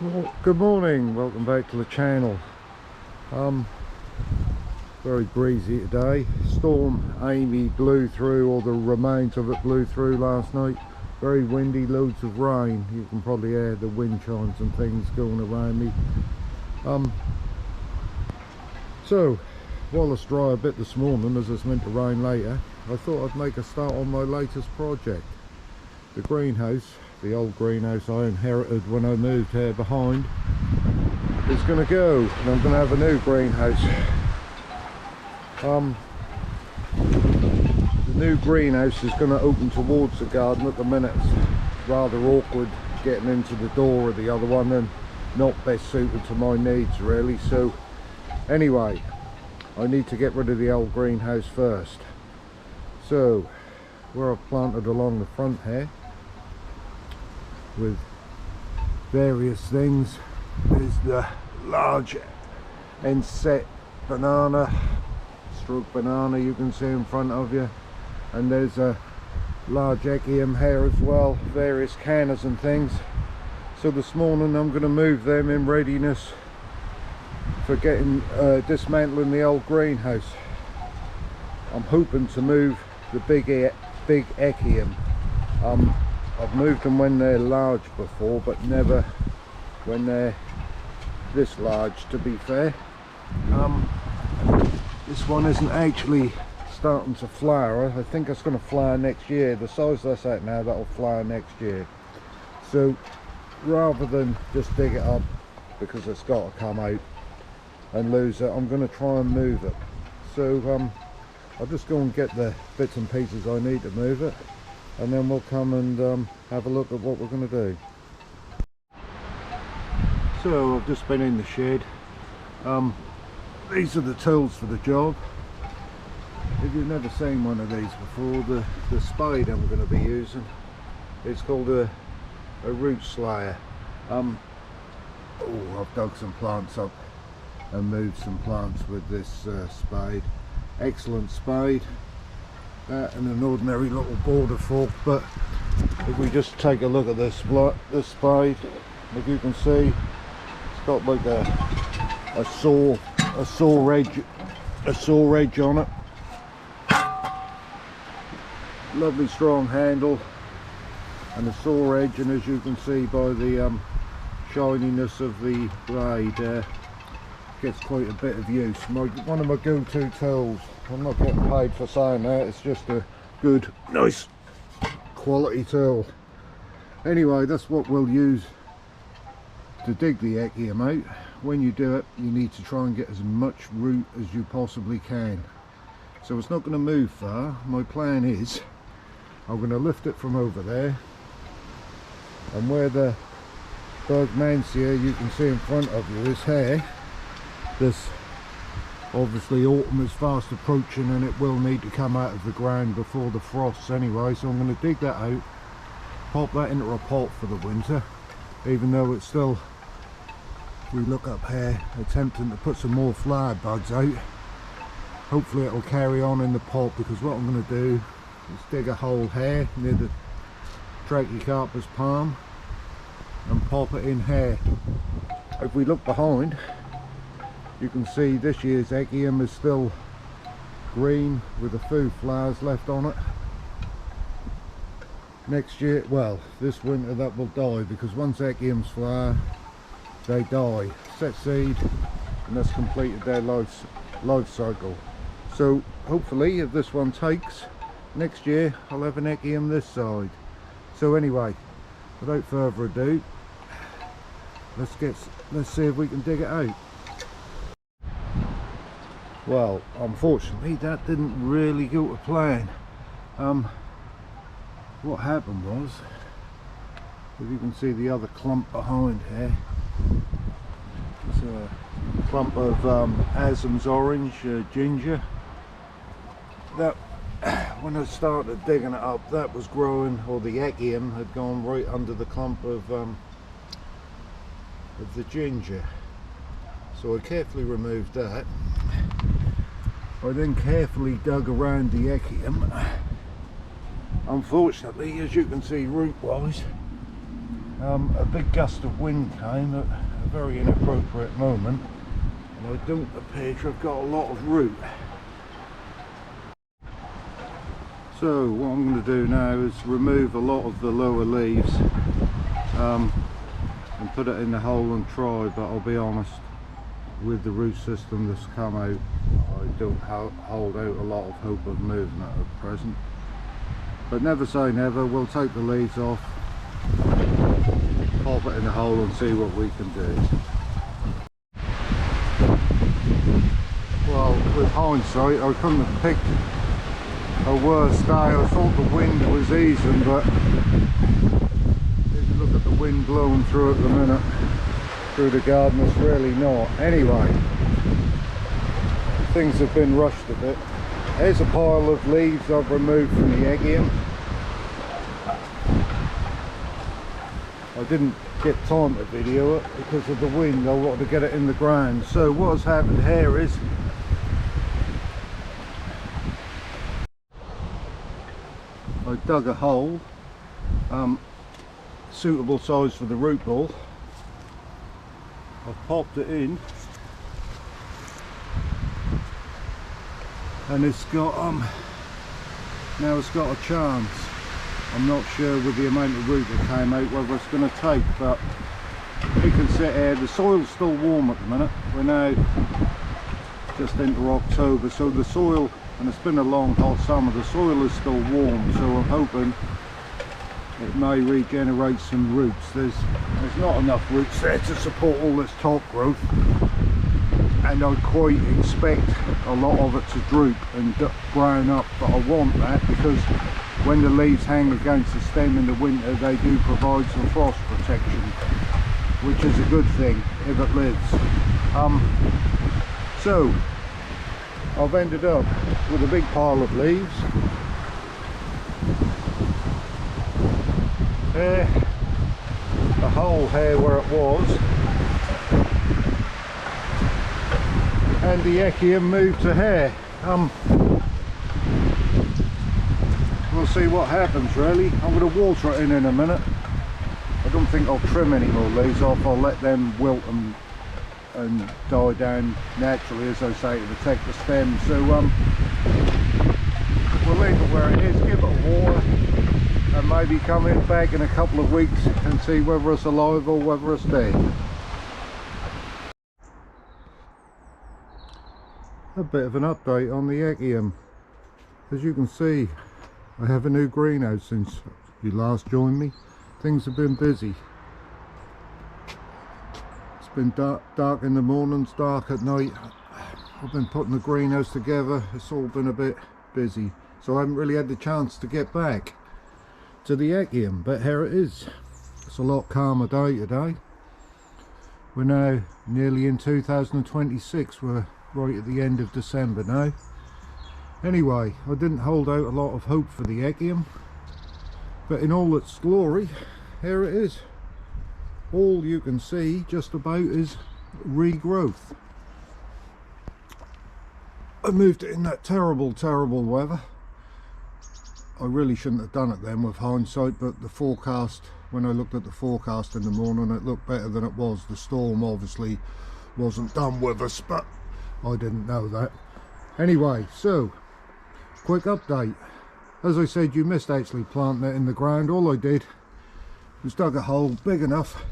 Well, good morning, welcome back to the channel. Very breezy today. Storm Amy blew through, or the remains of it blew through last night. Very windy, loads of rain. You can probably hear the wind chimes and things going around me. So while it's dry a bit this morning, as it's meant to rain later, I thought I'd make a start on my latest project. The greenhouse, the old greenhouse I inherited when I moved here behind, is going to go, and I'm going to have a new greenhouse. The new greenhouse is going to open towards the garden. At the minute it's rather awkward getting into the door of the other one, and not best suited to my needs really. So anyway, I need to get rid of the old greenhouse first. So where I've planted along the front here with various things, there's the large inset banana, stroke banana you can see in front of you, and there's a large Echium here as well, various cannas and things. So this morning I'm going to move them in readiness for dismantling the old greenhouse. I'm hoping to move the big Echium. I've moved them when they're large before, but never when they're this large, to be fair. This one isn't actually starting to flower. I think it's going to flower next year. The size that's at now, that'll flower next year. So rather than just dig it up because it's got to come out and lose it, I'm going to try and move it. So I'll just go and get the bits and pieces I need to move it, and then we'll come and have a look at what we're going to do. So I've just been in the shed. These are the tools for the job. If you've never seen one of these before, the spade I'm going to be using, it's called a root slayer. Oh, I've dug some plants up and moved some plants with this spade. Excellent spade. That and an ordinary little border fork, but if we just take a look at this spade, if you can see, it's got like a saw edge on it. Lovely strong handle and a saw edge, and as you can see by the shininess of the blade, gets quite a bit of use. One of my go-to tools. I'm not getting paid for saying that, it's just a good, nice quality tool. Anyway, that's what we'll use to dig the Echium out. When you do it, you need to try and get as much root as you possibly can. So it's not going to move far. My plan is I'm going to lift it from over there, and where the Bergmansia you can see in front of you is here. This obviously autumn is fast approaching, and it will need to come out of the ground before the frosts anyway, so I'm going to dig that out, pop that into a pot for the winter, even though it's still, we look up here, attempting to put some more flower buds out. Hopefully it'll carry on in the pot, because what I'm going to do is dig a hole here near the Trachycarpus palm and pop it in here. If we look behind, you can see this year's Echium is still green with a few flowers left on it. Next year, well, this winter that will die, because once Echiums flower, they die, set seed, and that's completed their life cycle. So hopefully, if this one takes, next year I'll have an Echium this side. So anyway, without further ado, let's see if we can dig it out. Well, unfortunately that didn't really go to plan. What happened was, if you can see the other clump behind here, it's a clump of Asham's orange ginger. That, when I started digging it up, that was growing, or the Echium had gone right under the clump of the ginger. So I carefully removed that. I then carefully dug around the Echium. Unfortunately, as you can see root wise, A big gust of wind came at a very inappropriate moment, and I don't appear to have got a lot of root. So what I'm going to do now is remove a lot of the lower leaves and put it in the hole and try, but I'll be honest, with the root system that's come out, I don't hold out a lot of hope of moving it at present. But never say never, we'll take the leaves off, pop it in the hole and see what we can do. Well, with hindsight, I couldn't have picked a worse day. I thought the wind was easing, but if you look at the wind blowing through at the minute, through the garden, it's really not. Anyway, things have been rushed a bit. Here's a pile of leaves I've removed from the Echium. I didn't get time to video it because of the wind. I wanted to get it in the ground. So what has happened here is I dug a hole suitable size for the root ball. I've popped it in, and it's got now it's got a chance. I'm not sure with the amount of root that came out whether it's going to take, but you can sit here. The soil's still warm at the minute. We're now just into October, so the soil, and it's been a long hot summer, the soil is still warm, so I'm hoping it may regenerate some roots. There's not enough roots there to support all this top growth, and I'd quite expect a lot of it to droop and brown up, but I want that because when the leaves hang against the stem in the winter, they do provide some frost protection, which is a good thing if it lives. So I've ended up with a big pile of leaves. A hole here where it was, and the Echium moved to here. We'll see what happens really. I'm going to water it in a minute. I don't think I'll trim any more leaves off. I'll let them wilt and die down naturally, as I say, to protect the stem. So we'll leave it where it is, give it a water, and maybe come in back in a couple of weeks and see whether it's alive or whether it's dead. A bit of an update on the Echium. As you can see, I have a new greenhouse since you last joined me. Things have been busy. It's been dark in the mornings, dark at night. I've been putting the greenhouse together. It's all been a bit busy, so I haven't really had the chance to get back to the Echium, but here it is. It's a lot calmer day today. We're now nearly in 2026. We're right at the end of December now. Anyway, I didn't hold out a lot of hope for the Echium, but in all its glory, here it is. All you can see just about is regrowth. I moved it in that terrible weather. I really shouldn't have done it then with hindsight, but the forecast, when I looked at the forecast in the morning, it looked better than it was. The storm obviously wasn't done with us, but I didn't know that. Anyway, so quick update. As I said, you missed actually planting it in the ground. All I did was dug a hole big enough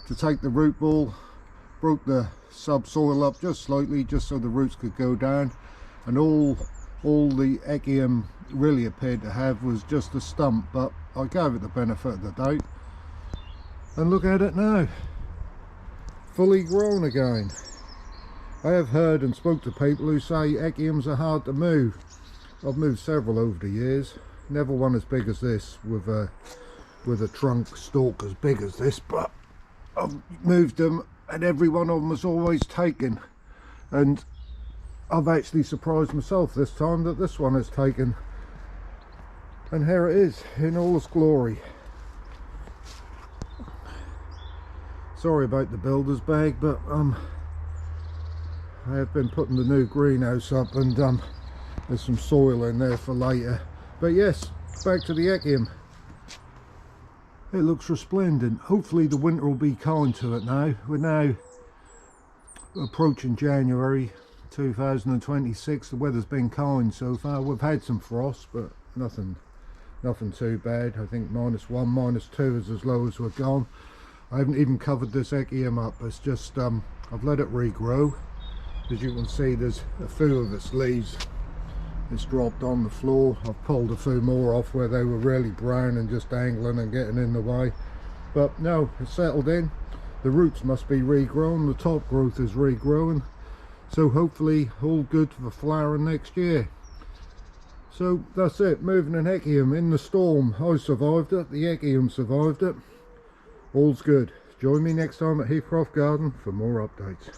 to take the root ball, broke the subsoil up just slightly, just so the roots could go down, and all the Echium really appeared to have was just a stump, but I gave it the benefit of the doubt, and look at it now, fully grown again. I have heard and spoke to people who say Echiums are hard to move. I've moved several over the years, never one as big as this, with a trunk stalk as big as this, but I've moved them and every one of them was always taken, and I've actually surprised myself this time that this one is taken, and here it is in all its glory. Sorry about the builder's bag, but I have been putting the new greenhouse up, and there's some soil in there for later. But yes, back to the Echium. It looks resplendent. Hopefully the winter will be kind to it now. We're now approaching January 2026. The weather's been kind so far. We've had some frost, but nothing too bad. I think -1, -2 is as low as we've gone. I haven't even covered this Echium up. It's just I've let it regrow. As you can see, there's a few of its leaves it's dropped on the floor. I've pulled a few more off where they were really brown and just dangling and getting in the way, but no, it's settled in. The roots must be regrown, the top growth is regrowing, so hopefully all good for flowering next year. So that's it, moving an Echium in the storm. I survived it, the Echium survived it. All's good. Join me next time at Heathcroft Garden for more updates.